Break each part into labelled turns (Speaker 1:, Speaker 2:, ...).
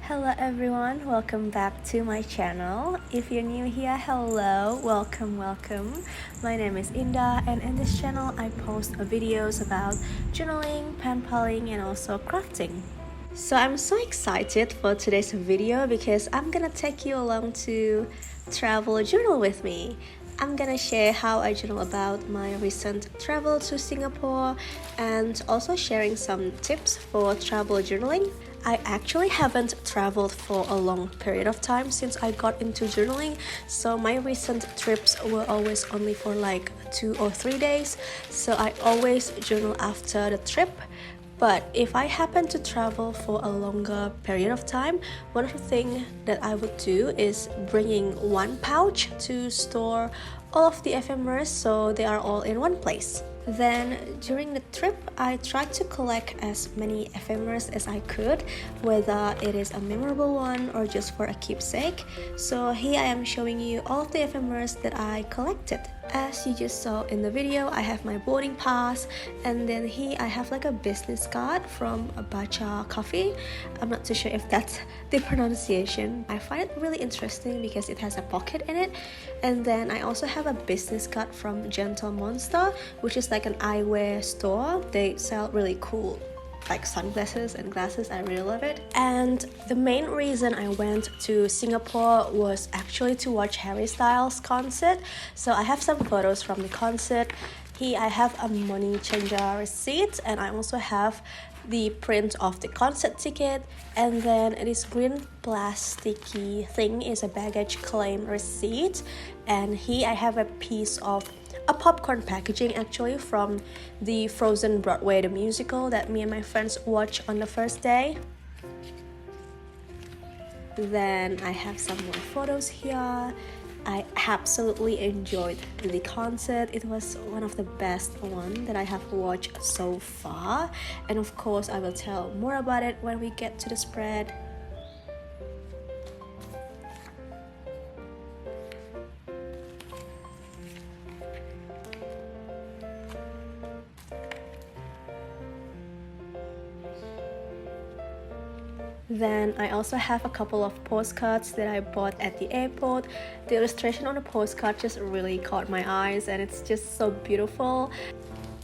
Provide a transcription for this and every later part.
Speaker 1: Hello everyone, welcome back to my channel. If you're new here, hello, welcome. My name is Indah, and in this channel I post videos about journaling, pen paling, and also crafting. So I'm so excited for today's video because I'm gonna take you along to travel journal with me. I'm gonna share how I journal about my recent travel to Singapore and also sharing some tips for travel journaling. I actually haven't traveled for a long period of time since I got into journaling, so my recent trips were always only for like 2 or 3 days, so I always journal after the trip. But if I happen to travel for a longer period of time, one of the things that I would do is bringing one pouch to store all of the ephemeras so they are all in one place. Then during the trip, I tried to collect as many ephemeras as I could, whether it is a memorable one or just for a keepsake. So here I am showing you all of the ephemeras that I collected. As you just saw in the video, I have my boarding pass, and then here I have like a business card from a Bacha Coffee. I'm not too sure if that's the pronunciation. I find it really interesting because it has a pocket in it. And then I also have a business card from Gentle Monster, which is like an eyewear store. They sell really cool like sunglasses and glasses. I really love it. And the main reason I went to Singapore was actually to watch Harry Styles concert. So I have some photos from the concert. Here I have a money changer receipt, and I also have the print of the concert ticket, and then this green plasticky thing is a baggage claim receipt. And here I have a piece of a popcorn packaging actually from the Frozen Broadway the musical that me and my friends watched on the first day. Then I have some more photos here. I absolutely enjoyed the concert. It was one of the best one that I have watched so far, and of course I will tell more about it when we get to the spread. Then I also have a couple of postcards that I bought at the airport. The illustration on the postcard just really caught my eyes, and it's just so beautiful.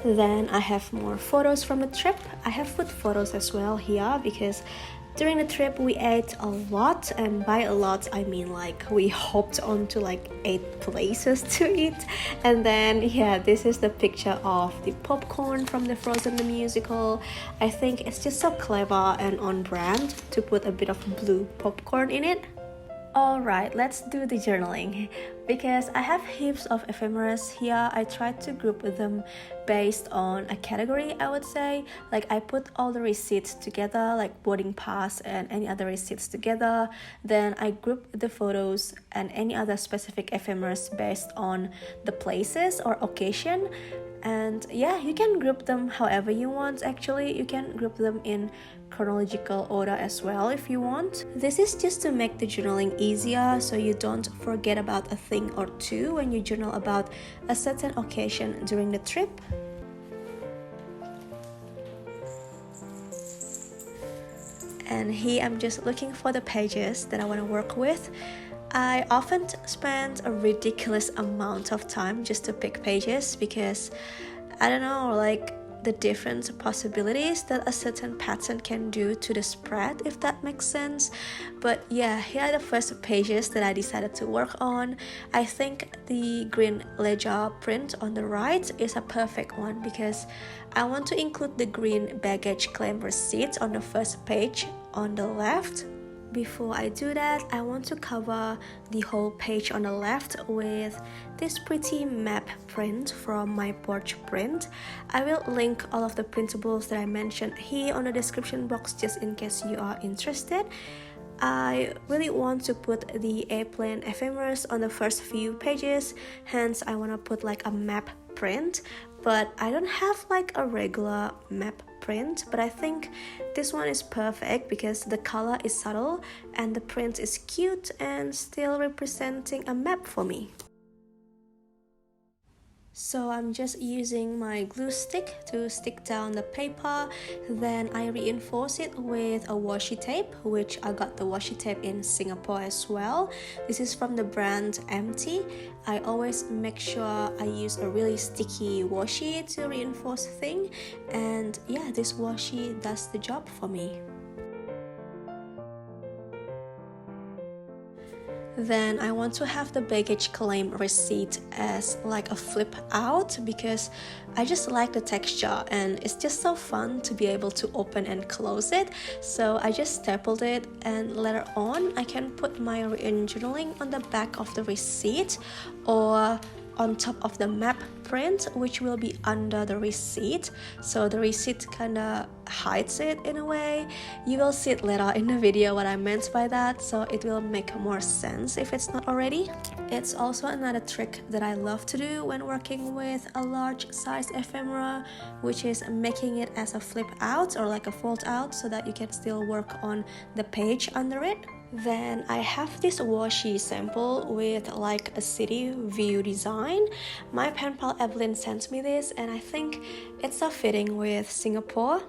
Speaker 1: Then I have more photos from the trip. I have food photos as well here because during the trip we ate a lot, and by a lot I mean like we hopped onto like 8 places to eat. And then yeah, this is the picture of the popcorn from the Frozen the musical. I think it's just so clever and on brand to put a bit of blue popcorn in it. Alright, let's do the journaling. Because I have heaps of ephemeras here, I tried to group them based on a category, I would say. Like I put all the receipts together, like boarding pass and any other receipts together. Then I grouped the photos and any other specific ephemeras based on the places or occasion. And yeah, you can group them however you want. Actually, you can group them in chronological order as well if you want. This is just to make the journaling easier so you don't forget about a thing or two when you journal about a certain occasion during the trip. And here I'm just looking for the pages that I want to work with. I often spend a ridiculous amount of time just to pick pages because I don't know, like the different possibilities that a certain pattern can do to the spread, if that makes sense. But yeah, here are the first pages that I decided to work on. I think the green ledger print on the right is a perfect one because I want to include the green baggage claim receipt on the first page on the left. Before I do that, I want to cover the whole page on the left with this pretty map print from my porch print. I will link all of the printables that I mentioned here on the description box just in case you are interested. I really want to put the airplane ephemeras on the first few pages, hence I want to put like a map print, but I don't have like a regular map print, but I think this one is perfect because the color is subtle and the print is cute and still representing a map for me. So I'm just using my glue stick to stick down the paper. Then I reinforce it with a washi tape, which I got the washi tape in Singapore as well. This is from the brand Empty. I always make sure I use a really sticky washi to reinforce thing. And yeah, this washi does the job for me. Then I want to have the baggage claim receipt as like a flip out because I just like the texture and it's just so fun to be able to open and close it. So I just stapled it, and later on I can put my written journaling on the back of the receipt or on top of the map print, which will be under the receipt, so the receipt kinda hides it in a way. You will see it later in the video what I meant by that, so it will make more sense if it's not already. It's also another trick that I love to do when working with a large size ephemera, which is making it as a flip out or like a fold out so that you can still work on the page under it. Then I have this washi sample with like a city view design. My pen pal Evelyn sent me this and I think it's so fitting with Singapore.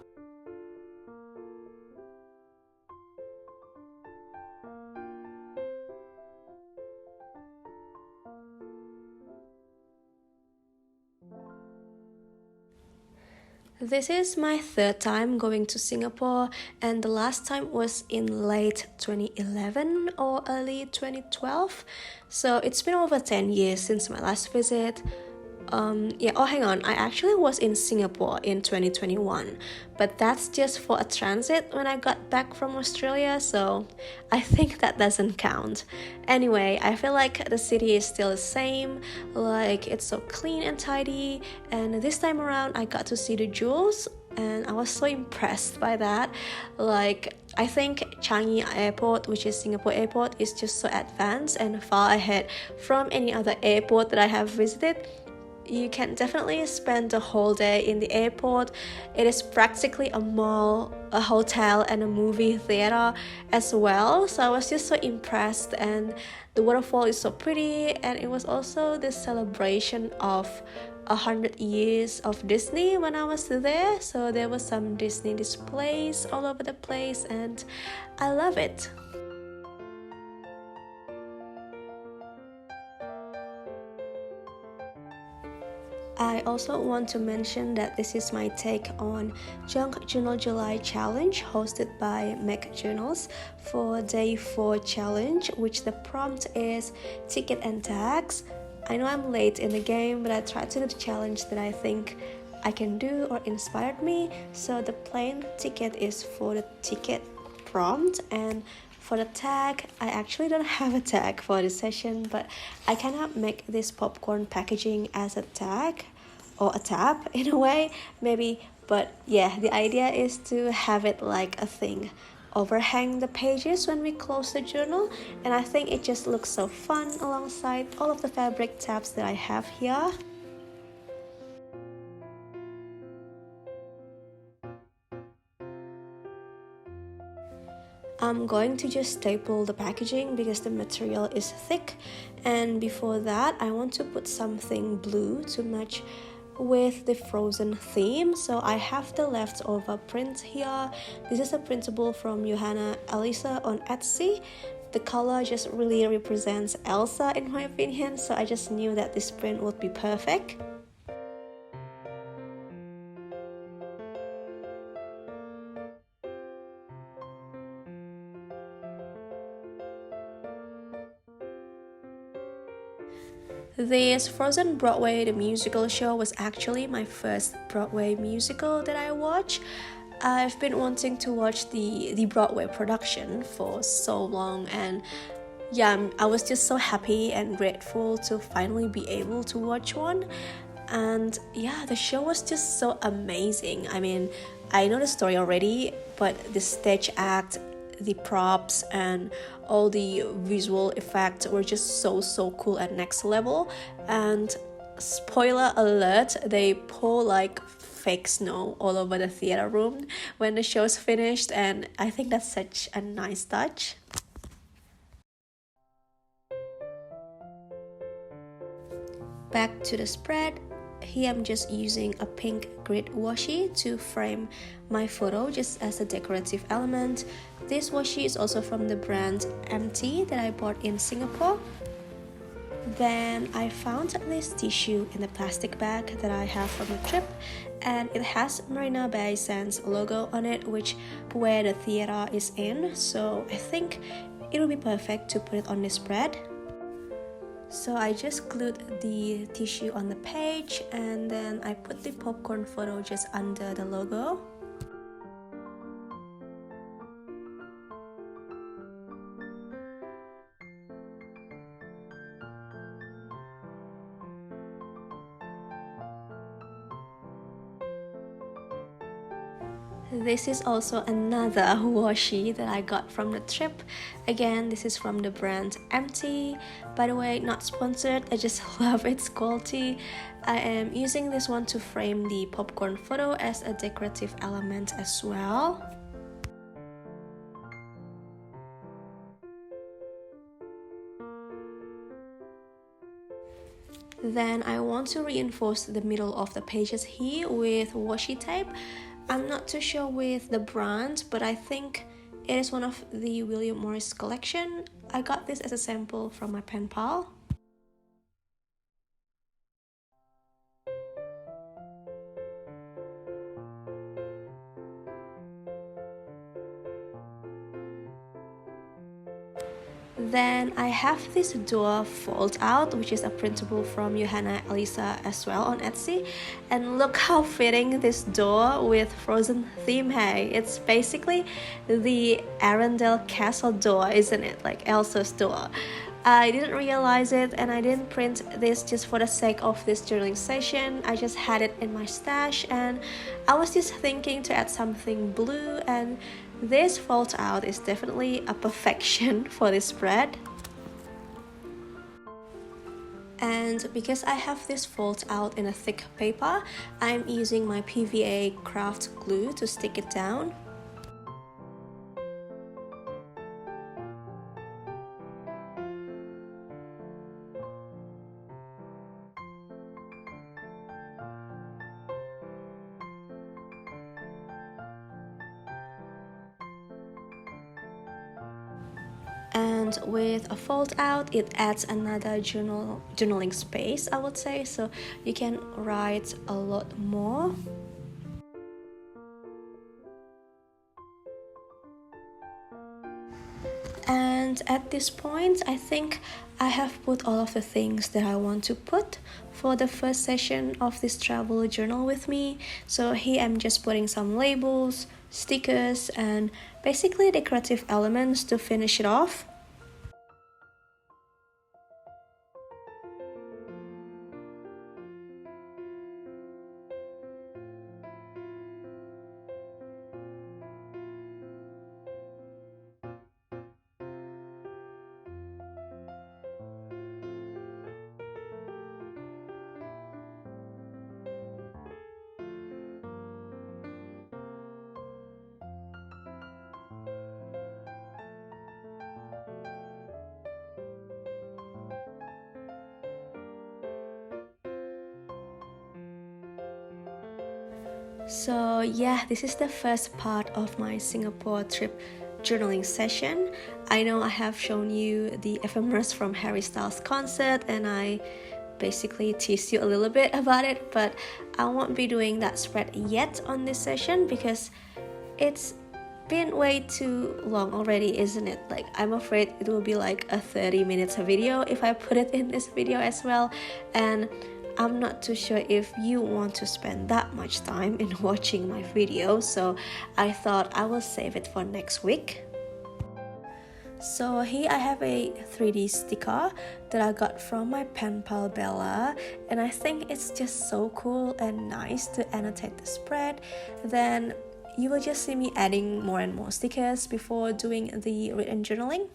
Speaker 1: This is my third time going to Singapore, and the last time was in late 2011 or early 2012. So it's been over 10 years since my last visit. Hang on, I actually was in Singapore in 2021, but that's just for a transit when I got back from Australia, so I think that doesn't count. Anyway, I feel like the city is still the same, like it's so clean and tidy, and this time around I got to see the jewels, and I was so impressed by that. Like, I think Changi Airport, which is Singapore Airport, is just so advanced and far ahead from any other airport that I have visited. You can definitely spend the whole day in the airport. It is practically a mall, a hotel, and a movie theater as well. So I was just so impressed, and the waterfall is so pretty, and it was also the celebration of 100 years of Disney when I was there. So there was some Disney displays all over the place, and I love it. I also want to mention that this is my take on Junkjournaljuly challenge hosted by Mac Journals for day 4 challenge, which the prompt is ticket and tags. I know I'm late in the game, but I tried to do the challenge that I think I can do or inspired me. So the plain ticket is for the ticket prompt, and for the tag, I actually don't have a tag for this session, but I cannot make this popcorn packaging as a tag or a tab in a way, maybe. But yeah, the idea is to have it like a thing overhang the pages when we close the journal, and I think it just looks so fun alongside all of the fabric tabs that I have here. I'm going to just staple the packaging because the material is thick, and before that I want to put something blue to match with the Frozen theme. So I have the leftover print here. This is a printable from Johanna Elisa on Etsy. The color just really represents Elsa in my opinion, so I just knew that this print would be perfect. This Frozen Broadway the musical show was actually my first Broadway musical that I watched. I've been wanting to watch the Broadway production for so long, and yeah, I was just so happy and grateful to finally be able to watch one. And yeah, the show was just so amazing. I mean, I know the story already, but the stage act, the props, and all the visual effects were just so cool at next level. And spoiler alert, they pour like fake snow all over the theater room when the show's finished, and I think that's such a nice touch. Back to the spread. here I'm just using a pink grid washi to frame my photo just as a decorative element. This washi is also from the brand MT that I bought in Singapore. Then I found this tissue in the plastic bag that I have from the trip, and it has Marina Bay Sands logo on it, which where the theater is in, so I think it will be perfect to put it on this spread. So I just glued the tissue on the page, and then I put the popcorn photo just under the logo. This is also another washi that I got from the trip. Again, this is from the brand MT. By the way, not sponsored, I just love its quality. I am using this one to frame the popcorn photo as a decorative element as well. Then I want to reinforce the middle of the pages here with washi tape. I'm not too sure with the brand, but I think it is one of the William Morris collection. I got this as a sample from my pen pal. Then I have this door fold out, which is a printable from Johanna Elisa as well on Etsy. And look how fitting this door with Frozen theme, hey. It's basically the Arendelle Castle door, isn't it? Like Elsa's door. I didn't realize it, and I didn't print this just for the sake of this journaling session. I just had it in my stash, and I was just thinking to add something blue, and this fold out is definitely a perfection for this spread. And because I have this fold out in a thick paper, I'm using my PVA craft glue to stick it down. And with a fold out, it adds another journaling space, I would say, so you can write a lot more. And at this point, I think I have put all of the things that I want to put for the first session of this travel journal with me. So here I'm just putting some labels, stickers, and basically decorative elements to finish it off. So yeah, this is the first part of my Singapore trip journaling session. I know I have shown you the ephemeras from Harry Styles' concert, and I basically teased you a little bit about it, but I won't be doing that spread yet on this session because it's been way too long already, isn't it? Like, I'm afraid it will be like a 30 minutes video if I put it in this video as well, and I'm not too sure if you want to spend that much time in watching my video, so I thought I will save it for next week. So here I have a 3D sticker that I got from my pen pal Bella, and I think it's just so cool and nice to annotate the spread. Then you will just see me adding more and more stickers before doing the written journaling.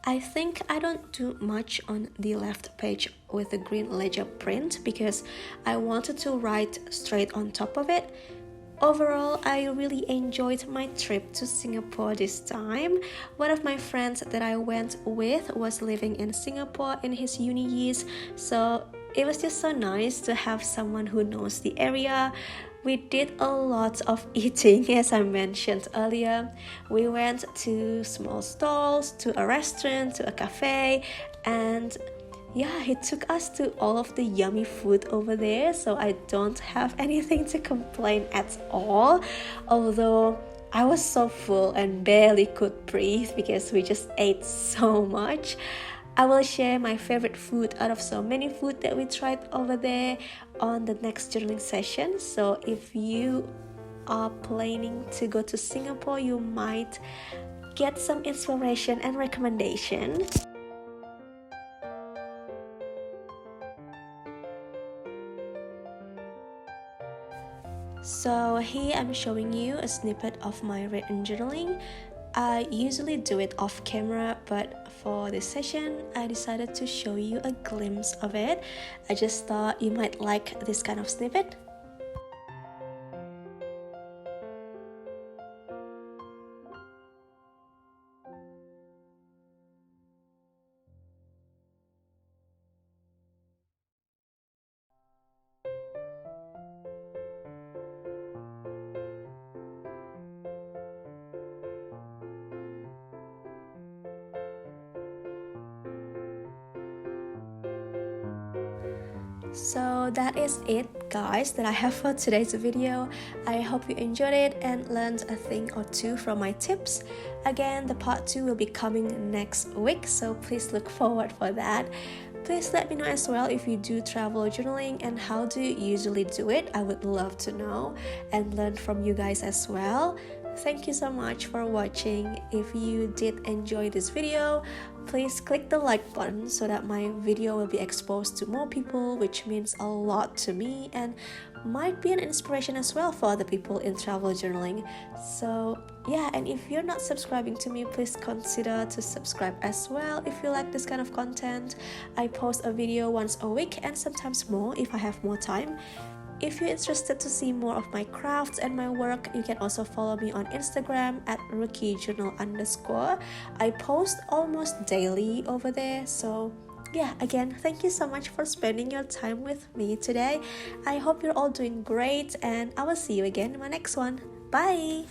Speaker 1: I think I don't do much on the left page with the green ledger print because I wanted to write straight on top of it. Overall, I really enjoyed my trip to Singapore this time. One of my friends that I went with was living in Singapore in his uni years, so it was just so nice to have someone who knows the area. We did a lot of eating, as I mentioned earlier. We went to small stalls, to a restaurant, to a cafe, and yeah, he took us to all of the yummy food over there, so I don't have anything to complain at all. Although I was so full and barely could breathe because we just ate so much. I will share my favorite food out of so many food that we tried over there on the next journaling session. So if you are planning to go to Singapore, you might get some inspiration and recommendation. So here I'm showing you a snippet of my written journaling. I usually do it off camera, but for this session, I decided to show you a glimpse of it. I just thought you might like this kind of snippet. So that is it, guys, that I have for today's video. I hope you enjoyed it and learned a thing or two from my tips. Again, the part 2 will be coming next week, so please look forward for that. Please let me know as well if you do travel journaling and how do you usually do it. I would love to know and learn from you guys as well. Thank you so much for watching. If you did enjoy this video, please click the like button so that my video will be exposed to more people, which means a lot to me and might be an inspiration as well for other people in travel journaling. So yeah, and if you're not subscribing to me, please consider to subscribe as well if you like this kind of content. I post a video once a week and sometimes more if I have more time. If you're interested to see more of my crafts and my work, you can also follow me on Instagram at rookiejournal_. I post almost daily over there, so yeah, again, thank you so much for spending your time with me today. I hope you're all doing great and I will see you again in my next one. Bye!